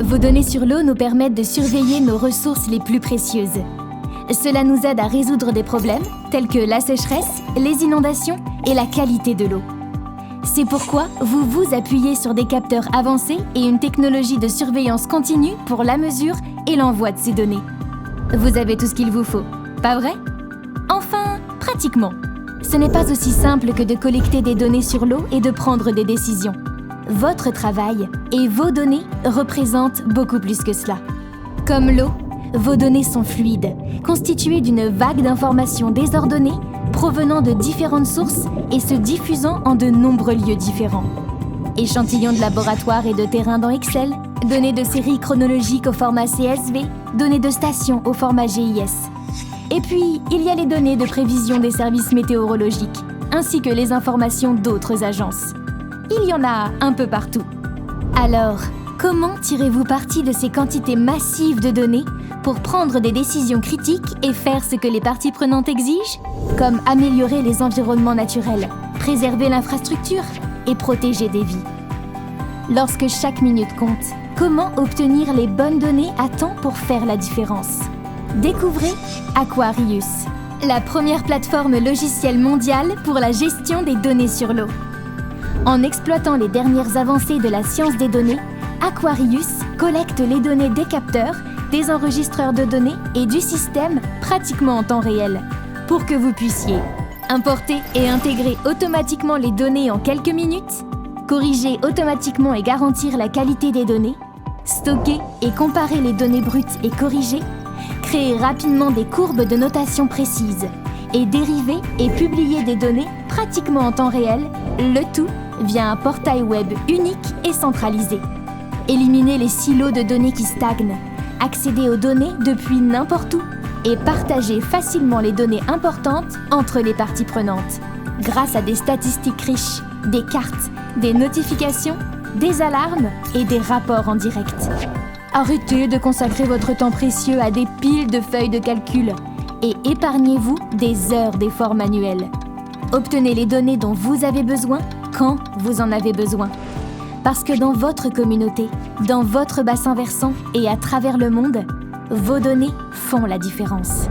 Vos données sur l'eau nous permettent de surveiller nos ressources les plus précieuses. Cela nous aide à résoudre des problèmes tels que la sécheresse, les inondations et la qualité de l'eau. C'est pourquoi vous vous appuyez sur des capteurs avancés et une technologie de surveillance continue pour la mesure et l'envoi de ces données. Vous avez tout ce qu'il vous faut, pas vrai? Enfin, pratiquement. Ce n'est pas aussi simple que de collecter des données sur l'eau et de prendre des décisions. Votre travail et vos données représentent beaucoup plus que cela. Comme l'eau, vos données sont fluides, constituées d'une vague d'informations désordonnées provenant de différentes sources et se diffusant en de nombreux lieux différents. Échantillons de laboratoire et de terrain dans Excel, données de séries chronologiques au format CSV, données de stations au format GIS. Et puis, il y a les données de prévision des services météorologiques, ainsi que les informations d'autres agences. Il y en a un peu partout. Alors, comment tirez-vous parti de ces quantités massives de données pour prendre des décisions critiques et faire ce que les parties prenantes exigent, comme améliorer les environnements naturels, préserver l'infrastructure et protéger des vies? Lorsque chaque minute compte, comment obtenir les bonnes données à temps pour faire la différence? Découvrez Aquarius, la première plateforme logicielle mondiale pour la gestion des données sur l'eau. En exploitant les dernières avancées de la science des données, Aquarius collecte les données des capteurs, des enregistreurs de données et du système pratiquement en temps réel, pour que vous puissiez importer et intégrer automatiquement les données en quelques minutes, corriger automatiquement et garantir la qualité des données, stocker et comparer les données brutes et corrigées, créer rapidement des courbes de notation précises et dériver et publier des données pratiquement en temps réel, le tout via un portail web unique et centralisé. Éliminer les silos de données qui stagnent, accéder aux données depuis n'importe où et partager facilement les données importantes entre les parties prenantes, grâce à des statistiques riches, des cartes, des notifications, des alarmes et des rapports en direct. Arrêtez de consacrer votre temps précieux à des piles de feuilles de calcul et épargnez-vous des heures d'efforts manuels. Obtenez les données dont vous avez besoin quand vous en avez besoin. Parce que dans votre communauté, dans votre bassin versant et à travers le monde, vos données font la différence.